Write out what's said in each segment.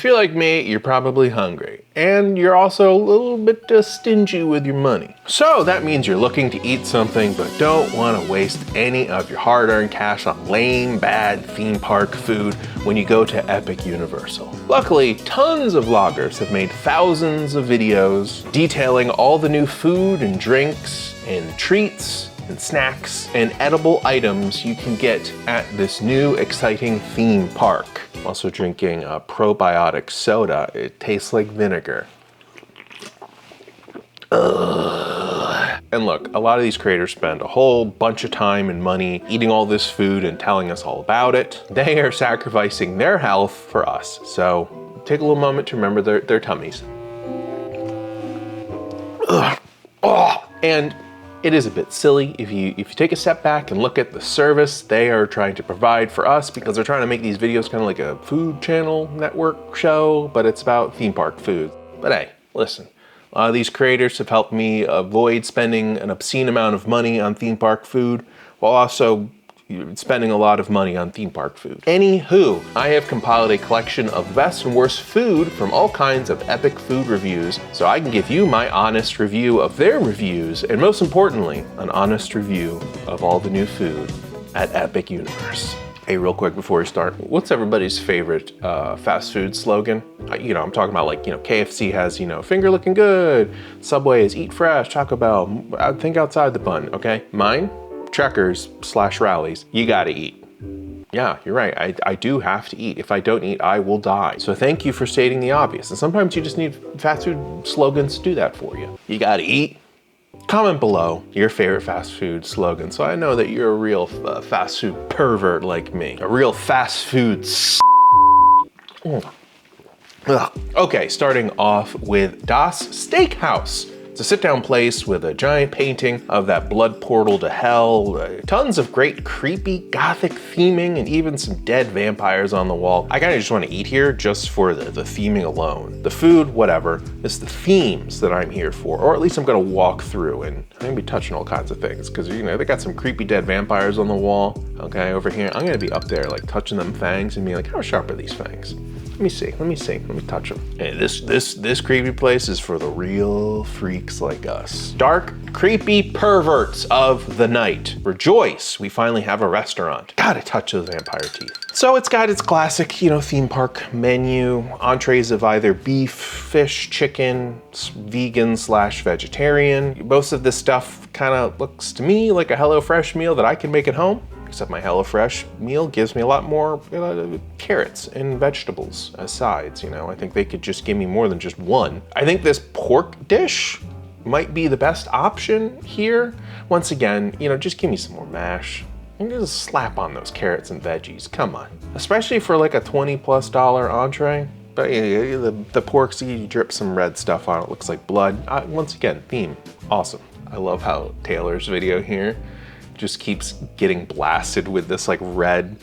If you're like me, you're probably hungry, and you're also a little bit stingy with your money. So that means you're looking to eat something, but don't want to waste any of your hard-earned cash on lame, bad theme park food when you go to Epic Universal. Luckily, tons of vloggers have made thousands of videos detailing all the new food and drinks and treats and snacks and edible items you can get at this new exciting theme park. I'm also drinking a probiotic soda. It tastes like vinegar. Ugh. And look, a lot of these creators spend a whole bunch of time and money eating all this food and telling us all about it. They are sacrificing their health for us. So take a little moment to remember their tummies. Ugh. Oh. And it is a bit silly if you take a step back and look at the service they are trying to provide for us, because they're trying to make these videos kind of like a food channel network show, but it's about theme park food. But hey, listen, a lot of these creators have helped me avoid spending an obscene amount of money on theme park food while also spending a lot of money on theme park food. Anywho, I have compiled a collection of best and worst food from all kinds of epic food reviews, so I can give you my honest review of their reviews, and most importantly, an honest review of all the new food at Epic Universe. Hey, real quick before we start, what's everybody's favorite fast food slogan? I'm talking about, like, KFC has, finger looking good. Subway is eat fresh. Taco Bell, think outside the bun, okay? Mine? Checkers/Rallies, you gotta eat. Yeah, you're right, I do have to eat. If I don't eat, I will die. So thank you for stating the obvious. And sometimes you just need fast food slogans to do that for you. You gotta eat. Comment below your favorite fast food slogan so I know that you're a real fast food pervert like me. A real fast food Okay, starting off with Das Steakhouse. It's a sit-down place with a giant painting of that blood portal to hell, tons of great creepy gothic theming, and even some dead vampires on the wall. I kinda just wanna eat here just for the theming alone. The food, whatever, it's the themes that I'm here for, or at least I'm gonna walk through, and I'm gonna be touching all kinds of things, because they got some creepy dead vampires on the wall, okay, over here. I'm gonna be up there like touching them fangs and being like, how sharp are these fangs? Let me see, let me touch them. Hey, this creepy place is for the real freaks like us. Dark, creepy perverts of the night. Rejoice, we finally have a restaurant. Gotta touch those vampire teeth. So it's got its classic, theme park menu. Entrees of either beef, fish, chicken, vegan/vegetarian. Most of this stuff kind of looks to me like a HelloFresh meal that I can make at home. Except my HelloFresh meal gives me a lot more carrots and vegetables as sides, I think they could just give me more than just one. I think this pork dish might be the best option here. Once again, just give me some more mash. And just slap on those carrots and veggies, come on. Especially for like a $20+ entree. But the pork, so you drip some red stuff on it, looks like blood. Once again, theme, awesome. I love how Taylor's video here just keeps getting blasted with this like red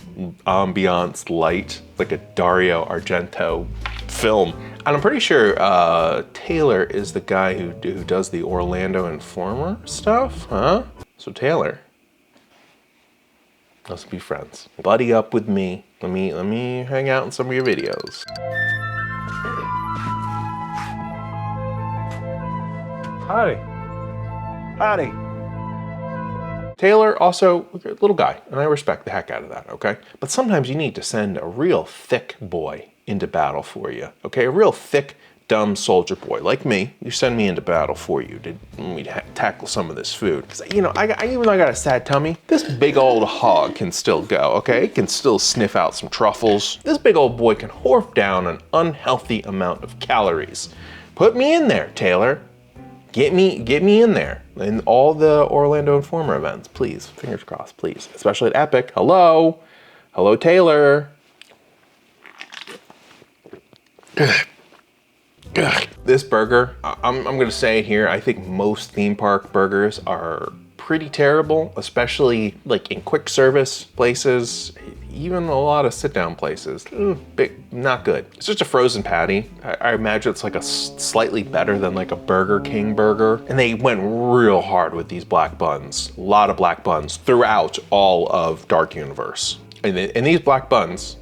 ambiance light, like a Dario Argento film. And I'm pretty sure Taylor is the guy who does the Orlando Informer stuff, huh? So Taylor, let's be friends. Buddy up with me. Let me hang out in some of your videos. Howdy. Howdy. Taylor, also a little guy, and I respect the heck out of that, okay? But sometimes you need to send a real thick boy into battle for you, okay? A real thick, dumb soldier boy like me. You send me into battle for you to tackle some of this food. Because, even though I got a sad tummy, this big old hog can still go, okay? It can still sniff out some truffles. This big old boy can horf down an unhealthy amount of calories. Put me in there, Taylor. Get me in there in all the Orlando Informer events, please. Fingers crossed, please. Especially at Epic. Hello, Taylor. This burger, I'm gonna say it here, I think most theme park burgers are pretty terrible, especially like in quick service places, even a lot of sit-down places. Not good. It's just a frozen patty. I imagine it's like a slightly better than like a Burger King burger. And they went real hard with these black buns. A lot of black buns throughout all of Dark Universe. And these black buns,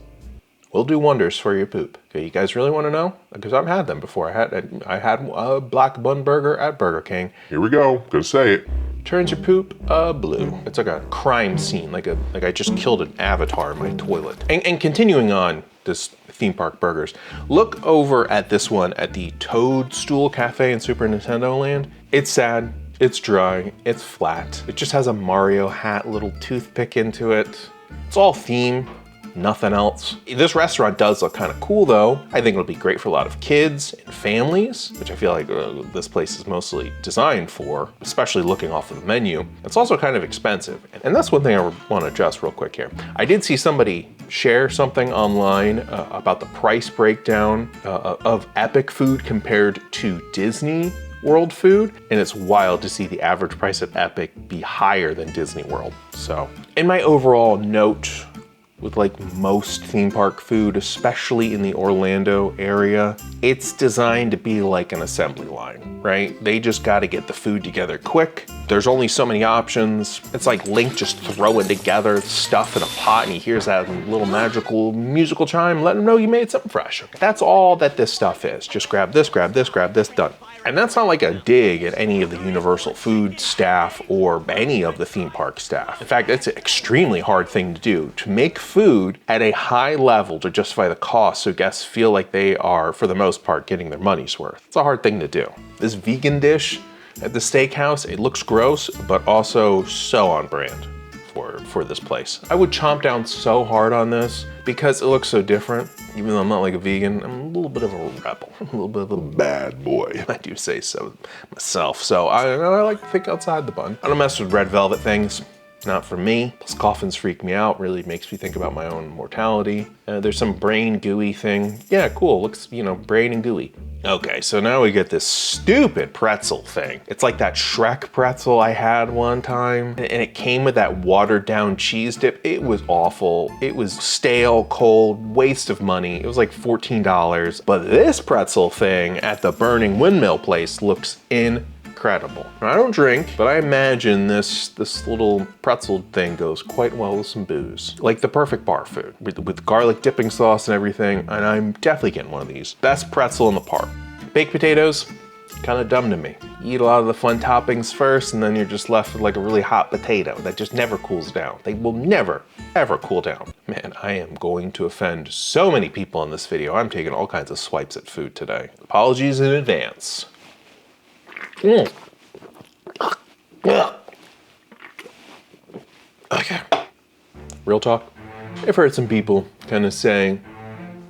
will do wonders for your poop. Okay, you guys really want to know? Because I've had them before. I had a black bun burger at Burger King. Here we go, gonna say it. Turns your poop blue. It's like a crime scene, like I just killed an avatar in my toilet. And continuing on this theme park burgers, look over at this one at the Toadstool Cafe in Super Nintendo Land. It's sad, it's dry, it's flat. It just has a Mario hat, little toothpick into it. It's all theme, nothing else. This restaurant does look kind of cool though. I think it'll be great for a lot of kids and families, which I feel like this place is mostly designed for, especially looking off of the menu. It's also kind of expensive. And that's one thing I want to address real quick here. I did see somebody share something online about the price breakdown of Epic food compared to Disney World food, and it's wild to see the average price at Epic be higher than Disney World. So, in my overall note, with like most theme park food, especially in the Orlando area, it's designed to be like an assembly line, right? They just got to get the food together quick. There's only so many options. It's like Link just throwing together stuff in a pot and he hears that little magical musical chime, letting him know you made something fresh. That's all that this stuff is. Just grab this, done. And that's not like a dig at any of the Universal food staff or any of the theme park staff. In fact, it's an extremely hard thing to do, to make food at a high level to justify the cost so guests feel like they are, for the most part, getting their money's worth. It's a hard thing to do. This vegan dish at the Steakhouse, it looks gross, but also so on brand for this place. I would chomp down so hard on this because it looks so different. Even though I'm not like a vegan, I'm a little bit of a rebel, a little bit of a bad boy. I do say so myself. So I like to think outside the bun. I don't mess with red velvet things. Not for me. Plus coffins freak me out, really makes me think about my own mortality. There's some brain gooey thing. Yeah, cool, looks, brain and gooey. Okay, so now we get this stupid pretzel thing. It's like that Shrek pretzel I had one time, and it came with that watered down cheese dip. It was awful. It was stale, cold, waste of money. It was like $14. But this pretzel thing at the Burning Windmill place looks incredible. Now, I don't drink, but I imagine this little pretzel thing goes quite well with some booze. Like the perfect bar food with garlic dipping sauce and everything, and I'm definitely getting one of these. Best pretzel in the park. Baked potatoes, kind of dumb to me. You eat a lot of the fun toppings first, and then you're just left with like a really hot potato that just never cools down. They will never, ever cool down. Man, I am going to offend so many people in this video. I'm taking all kinds of swipes at food today. Apologies in advance. Okay. Real talk. I've heard some people kind of saying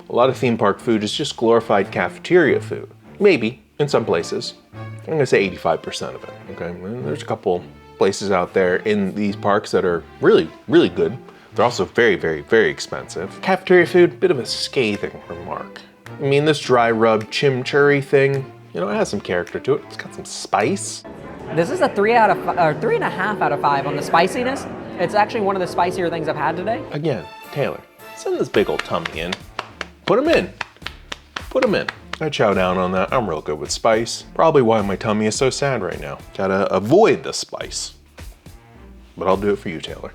a lot of theme park food is just glorified cafeteria food. Maybe, in some places. I'm gonna say 85% of it, okay? And there's a couple places out there in these parks that are really, really good. They're also very, very, very expensive. Cafeteria food, bit of a scathing remark. I mean, this dry rub chimichurri thing, it has some character to it. It's got some spice. This is a 3.5 out of 5 on the spiciness. It's actually one of the spicier things I've had today. Again, Taylor, send this big old tummy in. Put them in. Put them in. I chow down on that. I'm real good with spice. Probably why my tummy is so sad right now. Gotta avoid the spice. But I'll do it for you, Taylor.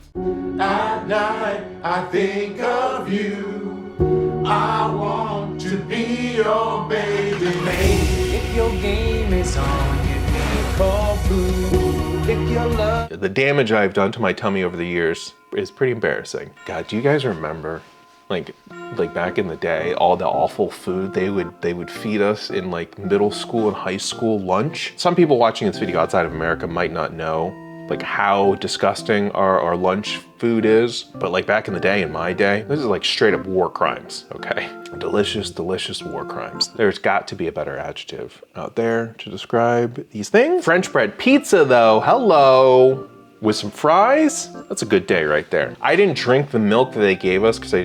At night, I think of you. I want to be your baby. If your game is on, give me a call, boo. If your love... The damage I've done to my tummy over the years is pretty embarrassing. God, do you guys remember, like back in the day, all the awful food they would feed us in like middle school and high school lunch? Some people watching this video outside of America might not know like how disgusting our lunch food is, but like back in the day, in my day, this is like straight up war crimes, okay? Delicious, delicious war crimes. There's got to be a better adjective out there to describe these things. French bread pizza though, hello. With some fries, that's a good day right there. I didn't drink the milk that they gave us because I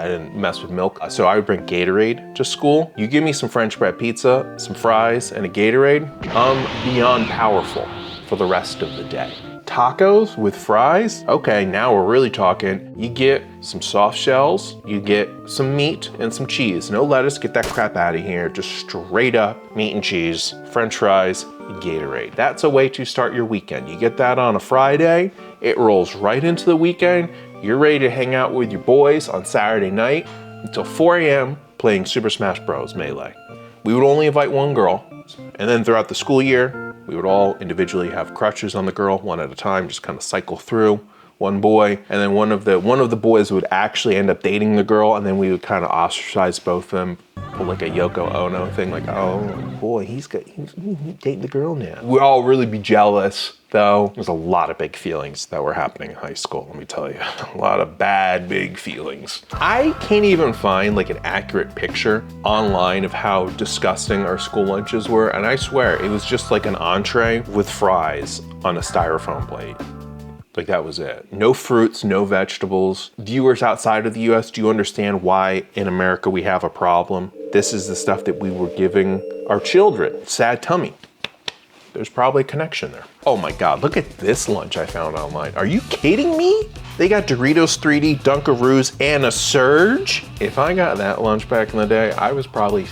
didn't mess with milk. So I would bring Gatorade to school. You give me some French bread pizza, some fries, and a Gatorade, I'm beyond powerful for the rest of the day. Tacos with fries? Okay, now we're really talking. You get some soft shells, you get some meat and some cheese. No lettuce, get that crap out of here. Just straight up meat and cheese, French fries, Gatorade. That's a way to start your weekend. You get that on a Friday, it rolls right into the weekend. You're ready to hang out with your boys on Saturday night until 4 a.m. playing Super Smash Bros. Melee. We would only invite one girl, and then throughout the school year, we would all individually have crushes on the girl, one at a time, just kind of cycle through one boy, and then one of the boys would actually end up dating the girl, and then we would kind of ostracize both of them, pull like a Yoko Ono thing, like, oh boy, he's dating the girl now. We'd all really be jealous, though. There's a lot of big feelings that were happening in high school, let me tell you. A lot of bad, big feelings. I can't even find like an accurate picture online of how disgusting our school lunches were, and I swear, it was just like an entree with fries on a styrofoam plate. Like that was it. No fruits, no vegetables. Viewers outside of the US, do you understand why in America we have a problem? This is the stuff that we were giving our children. Sad tummy. There's probably a connection there. Oh my God, look at this lunch I found online. Are you kidding me? They got Doritos 3D, Dunkaroos, and a Surge? If I got that lunch back in the day, I was probably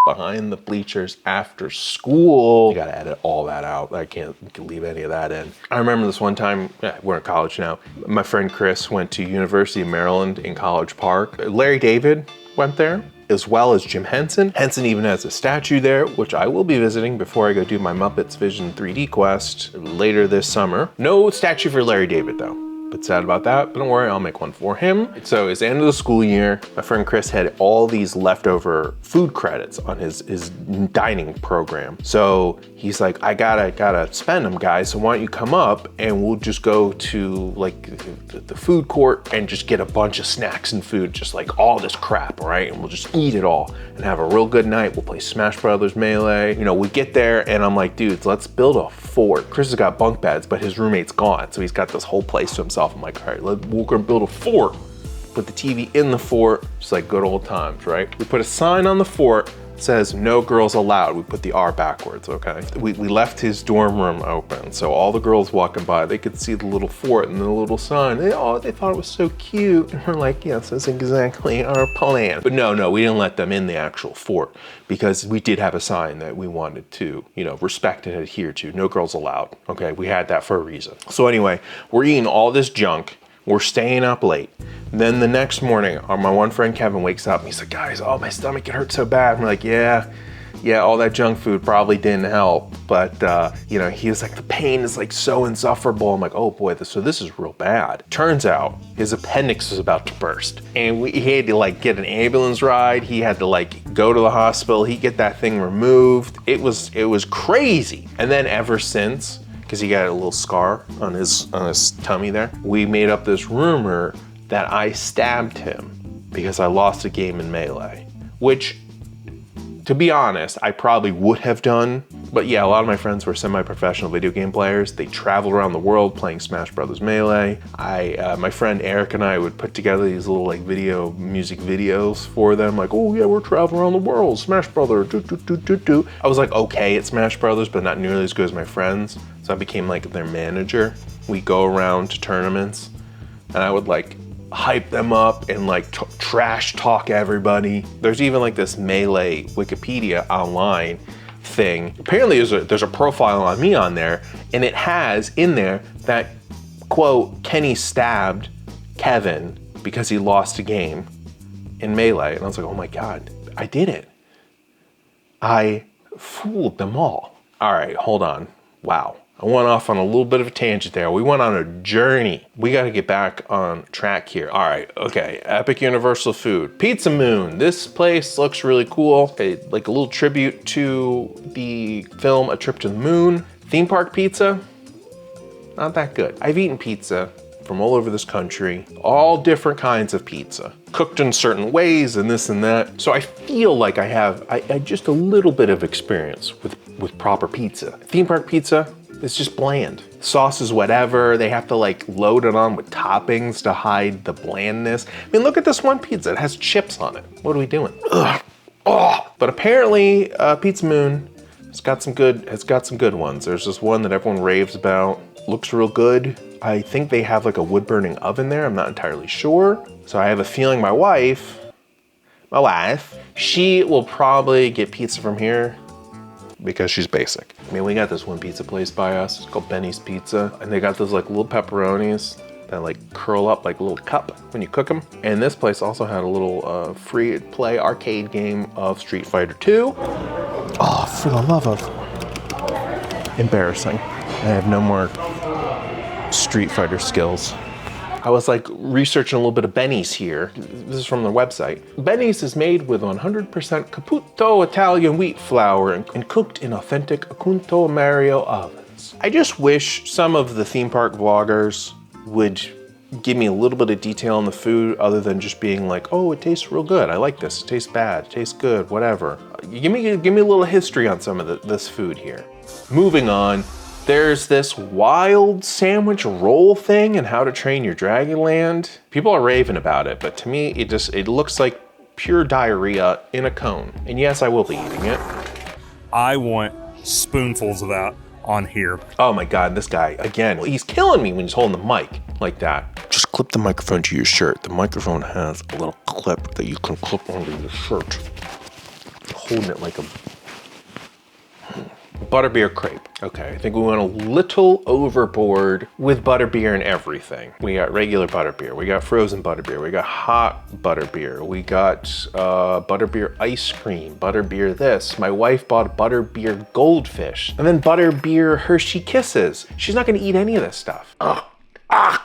behind the bleachers after school. You gotta edit all that out. I can't leave any of that in. I remember this one time, we're in college now. My friend Chris went to University of Maryland in College Park. Larry David went there, as well as Jim Henson. Henson even has a statue there, which I will be visiting before I go do my Muppets Vision 3D quest later this summer. No statue for Larry David though. Bit sad about that, but don't worry, I'll make one for him. So it's the end of the school year. My friend Chris had all these leftover food credits on his dining program. So he's like, I gotta spend them, guys. So why don't you come up and we'll just go to like the food court and just get a bunch of snacks and food, just like all this crap, all right? And we'll just eat it all and have a real good night. We'll play Smash Brothers Melee. You know, we get there and I'm like, dudes, let's build a fort. Chris has got bunk beds, but his roommate's gone. So he's got this whole place to himself. I'm like, all right, we're gonna build a fort. Put the TV in the fort, just like good old times, right? We put a sign on the fort, says no girls allowed. We put the R backwards, okay? We left his dorm room open, so all the girls walking by, they could see the little fort and the little sign. They thought it was so cute. And we're like, yes, that's exactly our plan. But no, we didn't let them in the actual fort because we did have a sign that we wanted to, you know, respect and adhere to. No girls allowed, okay? We had that for a reason. So anyway, we're eating all this junk. We're staying up late. Then the next morning, my one friend Kevin wakes up and he's like, guys, oh, my stomach, it hurts so bad. And we're like, yeah, all that junk food probably didn't help. But, you know, he was like, the pain is like so insufferable. I'm like, oh boy, so this is real bad. Turns out his appendix was about to burst. And he had to like get an ambulance ride. He had to like go to the hospital. He get that thing removed. It was crazy. And then ever since, because he got a little scar on his tummy there, we made up this rumor that I stabbed him because I lost a game in Melee, which, to be honest, I probably would have done. But yeah, a lot of my friends were semi-professional video game players. They traveled around the world playing Smash Brothers Melee. My friend Eric and I would put together these little like music videos for them. Like, oh yeah, we're traveling around the world, Smash Brothers, do. I was like, okay at Smash Brothers, but not nearly as good as my friends. So I became like their manager. We go around to tournaments and I would like hype them up and like trash talk everybody. There's even like this Melee Wikipedia online thing. Apparently there's a profile on me on there, and it has in there that, quote, Kenny stabbed Kevin because he lost a game in Melee. And I was like, oh my God, I did it. I fooled them all. All right, hold on. Wow. I went off on a little bit of a tangent there. We went on a journey. We got to get back on track here. All right, okay, Epic Universal Food. Pizza Moon. This place looks really cool. Like a little tribute to the film A Trip to the Moon. Theme park pizza, not that good. I've eaten pizza from all over this country, all different kinds of pizza, cooked in certain ways and this and that. So I feel like I have just a little bit of experience with proper pizza. Theme park pizza, it's just bland. Sauce is whatever. They have to like load it on with toppings to hide the blandness. I mean, look at this one pizza. It has chips on it. What are we doing? Ugh. Oh. But apparently, Pizza Moon has got some good ones. There's this one that everyone raves about. Looks real good. I think they have like a wood burning oven there. I'm not entirely sure. So I have a feeling my wife, she will probably get pizza from here because she's basic. I mean, we got this one pizza place by us. It's called Benny's Pizza. And they got those like little pepperonis that like curl up like a little cup when you cook them. And this place also had a little free play arcade game of Street Fighter 2. Oh, for the love of... Embarrassing. I have no more Street Fighter skills. I was like researching a little bit of Benny's here. This is from their website. Benny's is made with 100% Caputo Italian wheat flour and cooked in authentic Acunto Mario ovens. I just wish some of the theme park vloggers would give me a little bit of detail on the food other than just being like, oh, it tastes real good. I like this. It tastes bad. It tastes good. Whatever. Give me a little history on some of this food here. Moving on. There's this wild sandwich roll thing and How to Train Your Dragonland. People are raving about it, but to me, it looks like pure diarrhea in a cone. And yes, I will be eating it. I want spoonfuls of that on here. Oh my God, this guy, again, he's killing me when he's holding the mic like that. Just clip the microphone to your shirt. The microphone has a little clip that you can clip onto your shirt. Holding it like a butterbeer crepe. Okay, I think we went a little overboard with butterbeer and everything. We got regular butterbeer, we got frozen butterbeer, we got hot butterbeer, we got butterbeer ice cream, butterbeer this. My wife bought butterbeer goldfish, and then butterbeer Hershey Kisses. She's not gonna eat any of this stuff. Ugh.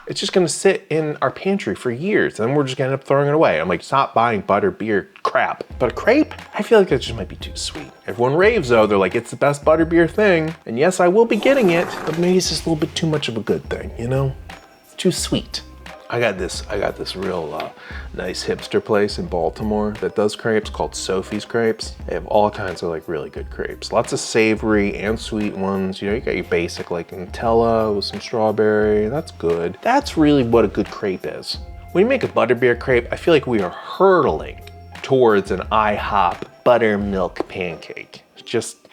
It's just gonna sit in our pantry for years, and then we're just gonna end up throwing it away. I'm like, stop buying butterbeer crap. But a crepe? I feel like that just might be too sweet. Everyone raves though, they're like, it's the best butterbeer thing. And yes, I will be getting it, but maybe it's just a little bit too much of a good thing, you know? It's too sweet. I got this real nice hipster place in Baltimore that does crepes called Sophie's Crepes. They have all kinds of like really good crepes. Lots of savory and sweet ones. You know, you got your basic like Nutella with some strawberry. That's good. That's really what a good crepe is. When you make a butterbeer crepe, I feel like we are hurtling towards an IHOP buttermilk pancake.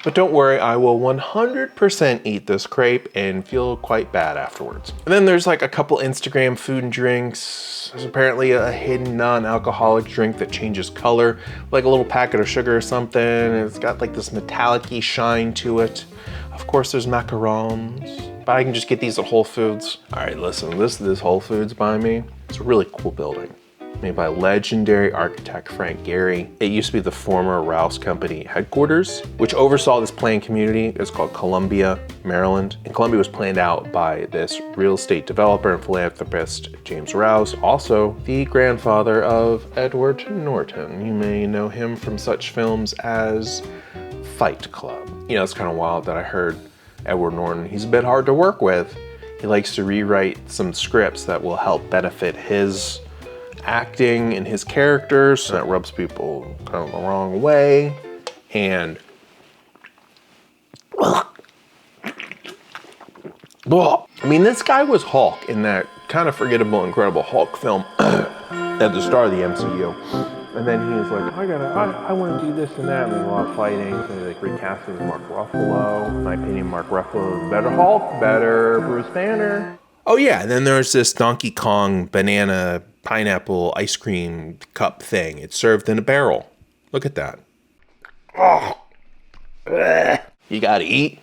But don't worry, I will 100% eat this crepe and feel quite bad afterwards. And then there's like a couple Instagram food and drinks. There's apparently a hidden non-alcoholic drink that changes color, like a little packet of sugar or something. It's got like this metallic-y shine to it. Of course, there's macarons, but I can just get these at Whole Foods. All right, listen, this Whole Foods by me. It's a really cool building. Made by legendary architect Frank Gehry. It used to be the former Rouse Company headquarters, which oversaw this planned community. It's called Columbia, Maryland. And Columbia was planned out by this real estate developer and philanthropist, James Rouse, also the grandfather of Edward Norton. You may know him from such films as Fight Club. You know, it's kind of wild that I heard Edward Norton, he's a bit hard to work with. He likes to rewrite some scripts that will help benefit his acting and his characters, and that rubs people kind of the wrong way. And I mean, this guy was Hulk in that kind of forgettable Incredible Hulk film at the start of the MCU. And then he was like, I want to do this and that, and there's a lot of fighting. So they like recasted Mark Ruffalo. In my opinion, Mark Ruffalo is better Hulk, better Bruce Banner. Oh yeah, and then there's this Donkey Kong banana pineapple ice cream cup thing. It's served in a barrel. Look at that. Oh. You gotta eat.